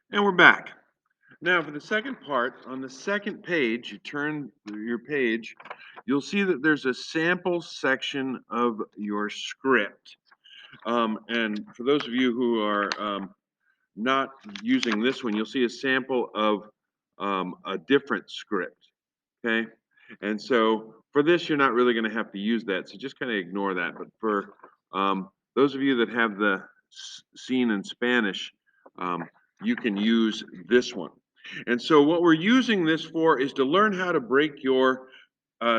And we're back. Now, for the second part, on the second page, you turn your page, you'll see that there's a sample section of your script. And for those of you who are not using this one, you'll see a sample of a different script. Okay. And so for this, you're not really going to have to use that. So just kind of ignore that. But for those of you that have the scene in Spanish, you can use this one. And so what we're using this for is to learn how to break your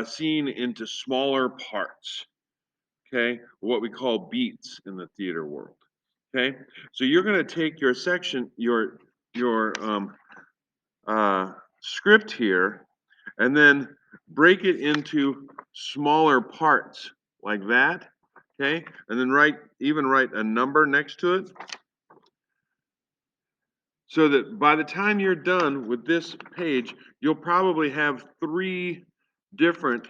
scene into smaller parts. Okay. What we call beats in the theater world. Okay. So you're going to take your section, your script here, and then break it into smaller parts like that, okay? And then write a number next to it so that by the time you're done with this page, you'll probably have three different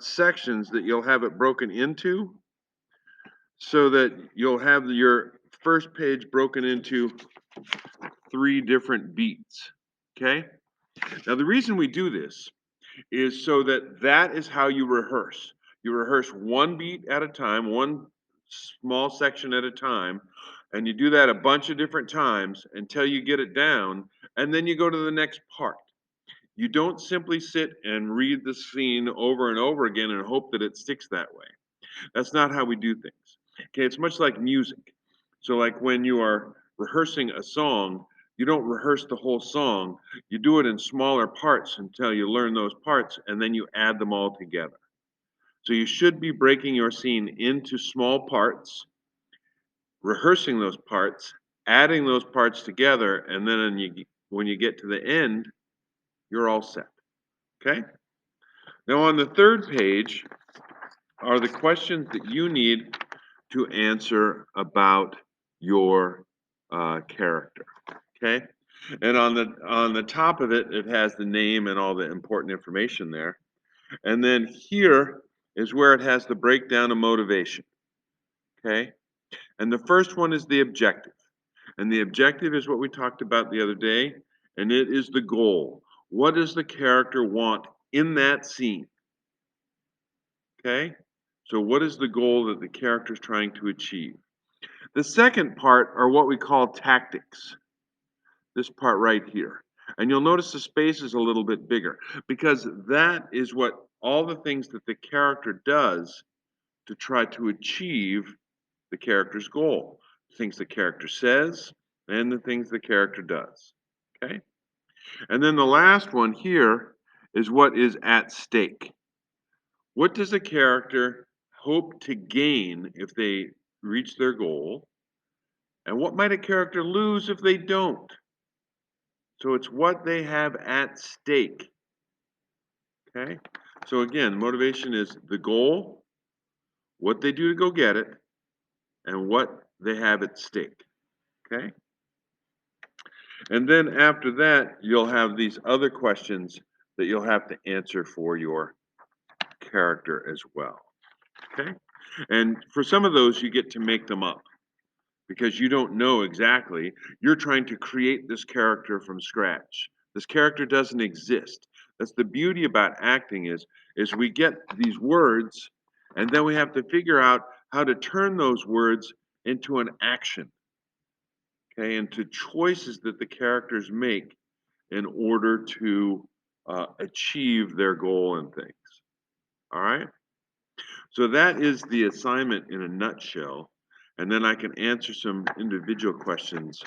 sections that you'll have it broken into so that you'll have your first page broken into three different beats, okay? Now, the reason we do this is so that that is how you rehearse. You rehearse one beat at a time, one small section at a time, and you do that a bunch of different times until you get it down, and then you go to the next part. You don't simply sit and read the scene over and over again and hope that it sticks that way. That's not how we do things. Okay, it's much like music. So, like when you are rehearsing a song, you don't rehearse the whole song. You do it in smaller parts until you learn those parts, and then you add them all together. So, you should be breaking your scene into small parts, rehearsing those parts, adding those parts together, and then when you get to the end, you're all set. Okay? Now, on the third page are the questions that you need to answer about your character. Okay, and on the top of it, it has the name and all the important information there. And then here is where it has the breakdown of motivation. Okay, and the first one is the objective, and the objective is what we talked about the other day, and it is the goal. What does the character want in that scene? Okay, so what is the goal that the character is trying to achieve? The second part are what we call tactics, this part right here. And you'll notice the space is a little bit bigger because that is what all the things that the character does to try to achieve the character's goal. Things the character says and the things the character does. Okay? And then the last one here is what is at stake. What does the character hope to gain if they reach their goal? And what might a character lose if they don't? So it's what they have at stake. Okay. So again, motivation is the goal, what they do to go get it, and what they have at stake. Okay. And then after that, you'll have these other questions that you'll have to answer for your character as well. Okay. And for some of those, you get to make them up because you don't know exactly. You're trying to create this character from scratch. This character doesn't exist. That's the beauty about acting is we get these words and then we have to figure out how to turn those words into an action, okay, into choices that the characters make in order to achieve their goal and things. All right. So that is the assignment in a nutshell. And then I can answer some individual questions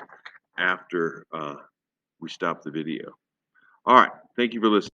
after we stop the video. All right. Thank you for listening.